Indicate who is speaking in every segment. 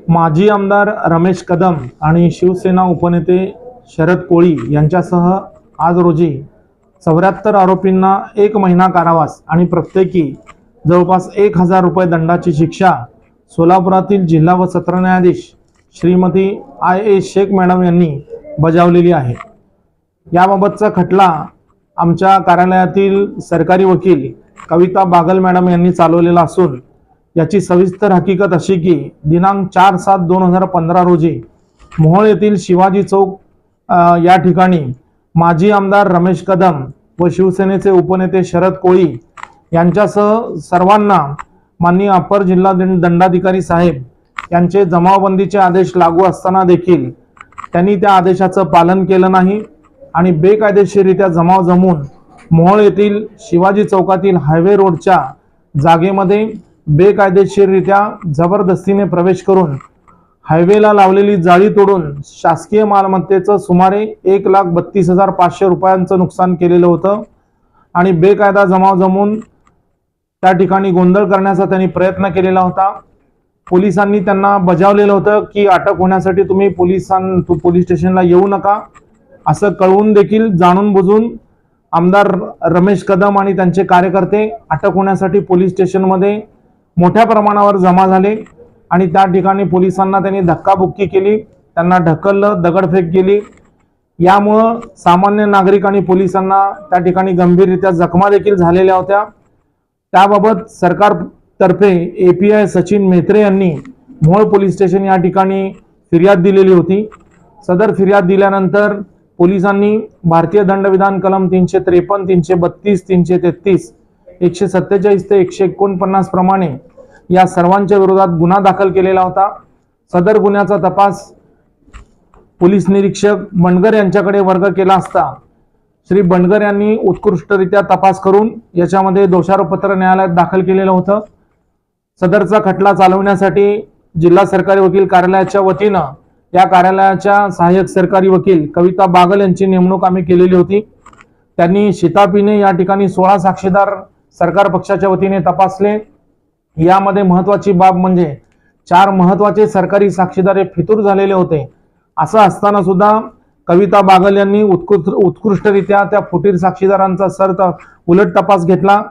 Speaker 1: माजी आमदार रमेश कदम आणि शिवसेना उपनेते शरद कोळी यांच्यासह आज रोजी 74 आरोपींना 1 महिना कारावास आणि प्रत्येकी जवळपास 1000 रुपये दंडाची शिक्षा सोलापुरातील जिल्हा व सत्र न्यायाधीश श्रीमती IA शेख मॅडम यांनी बजावलेली आहे। याबाबतचा खटला आमच्या कार्यालयातील सरकारी वकील कविता बागल मॅडम यांनी चालवलेला असून याची सविस्तर हकीकत अशी की दिनांक 4/7/2015 रोजी मोहोळ येथील शिवाजी चौक या ठिकाणी माजी आमदार रमेश कदम व शिवसेनेचे उपनेते शरद कोळी यांच्यासह सर्वांना माननीय अपर जिल्हा दंडाधिकारी साहेब यांचे जमावबंदीचे आदेश लागू असताना देखील त्यांनी त्या आदेशाचं पालन केलं नाही आणि बेकायदेशीररित्या जमाव जमून मोहोळ येथील शिवाजी चौकातील हायवे रोडच्या जागेमध्ये बेकायदेशीररित्या जबरदस्तीने प्रवेश करून हायवेला लावलेली जाळी तोडून शासकीय मालमत्तेचं सुमारे 1,32,500 रुपयांचं नुकसान केलेलं होतं आणि बेकायदा जमाव जमून त्या ठिकाणी गोंधळ करण्याचा त्यांनी प्रयत्न केलेला होता। पोलिसांनी त्यांना बजावलेलं होतं की अटक होण्यासाठी तुम्ही पोलीस स्टेशनला येऊ नका असं कळवून देखील जाणून बुजून आमदार रमेश कदम आणि त्यांचे कार्यकर्ते अटक होण्यासाठी पोलीस स्टेशनमध्ये मोठ्या प्रमाणावर जमा झाले आणि त्या ठिकाणी पोलिसांना त्यांनी धक्काबुक्की केली, त्यांना ढकललं, दगडफेक केली। यामुळं सामान्य नागरिक आणि पोलिसांना त्या ठिकाणी गंभीररित्या जखमा देखील झालेल्या होत्या। त्याबाबत सरकारतर्फे API सचिन मेत्रे यांनी मोहोळ पोलीस स्टेशन या ठिकाणी फिर्याद दिलेली होती। सदर फिर्याद दिल्यानंतर पोलिसांनी भारतीय दंडविधान कलम 353, 332, 333, 147 ते 149 प्रमाणे या सर्वांच्या विरोधात गुन्हा दाखल केलेला होता। सदर गुन्ह्याचा तपास पोलीस निरीक्षक बंडगर यांच्याकडे वर्ग केला असता श्री बंडगर यांनी उत्कृष्टरित्या तपास करून याच्यामध्ये दोषारोपपत्र न्यायालयात दाखल केलेलं होतं। सदरचा खटला चालवण्यासाठी जिल्हा सरकारी वकील कार्यालयाच्या वतीनं या कार्यालयाच्या सहाय्यक सरकारी वकील कविता बागल यांची नेमणूक आम्ही केलेली होती। त्यांनी शिताफीने या ठिकाणी 16 साक्षीदार सरकार पक्षाच्या वतीने तपासले। यामध्ये महत्त्वाची बाब म्हणजे 4 महत्त्वाचे सरकारी साक्षीदार हे फितूर झालेले होते। असं असताना सुद्धा कविता बागल यांनी उत्कृष्टरित्या त्या फुटीर साक्षीदारांचा उलट तपास घेतला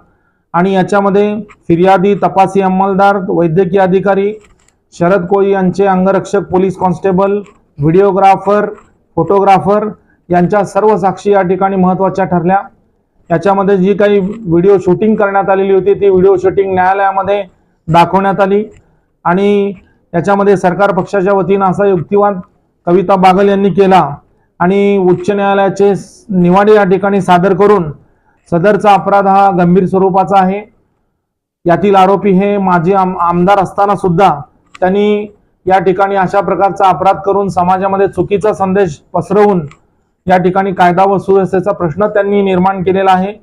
Speaker 1: आणि याच्यामध्ये फिर्यादी, तपासी अंमलदार, वैद्यकीय अधिकारी, शरद कोळी यांचे अंगरक्षक पोलीस कॉन्स्टेबल, व्हिडिओग्राफर, फोटोग्राफर यांच्या सर्व साक्षी या ठिकाणी महत्त्वाच्या ठरल्या। याच्यामध्ये जी काही व्हिडिओ शूटिंग करण्यात आलेली होती ती व्हिडिओ शूटिंग न्यायालयामध्ये दाखवण्यात आली आणि याच्यामध्ये सरकार पक्षाच्या वतीनं असा युक्तिवाद कविता बागल यांनी केला आणि उच्च न्यायालयाचे निवाडे या ठिकाणी सादर करून सदरचा अपराध हा गंभीर स्वरूपाचा आहे। यातील आरोपी हे माजी आमदार असताना सुद्धा त्यांनी या ठिकाणी अशा प्रकारचा अपराध करून समाजामध्ये चुकीचा संदेश पसरवून या ठिकाणी कायदा व सुव्यवस्थेचा प्रश्न त्यांनी निर्माण केलेला आहे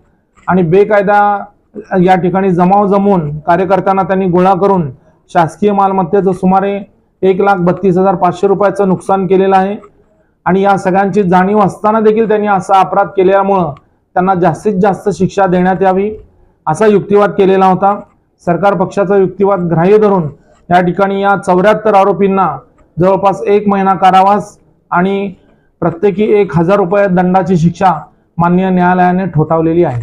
Speaker 1: आणि बेकायदा या ठिकाणी जमाव जमून कार्यकर्त्यांना त्यांनी गोळा करून शासकीय मालमत्तेचं सुमारे 1,32,500 रुपयाचं नुकसान केलेलं आहे आणि या सगळ्यांची जाणीव असताना देखील त्यांनी असा अपराध केल्यामुळं त्यांना जास्तीत जास्त शिक्षा देण्यात यावी असा युक्तिवाद केलेला होता। सरकार पक्षाचा युक्तिवाद ग्राह्य धरून या ठिकाणी या 74 आरोपींना जवळपास 1 महिना कारावास आणि प्रत्येकी 1000 रुपये दंडाची शिक्षा माननीय न्यायालयाने ठोठावलेली आहे।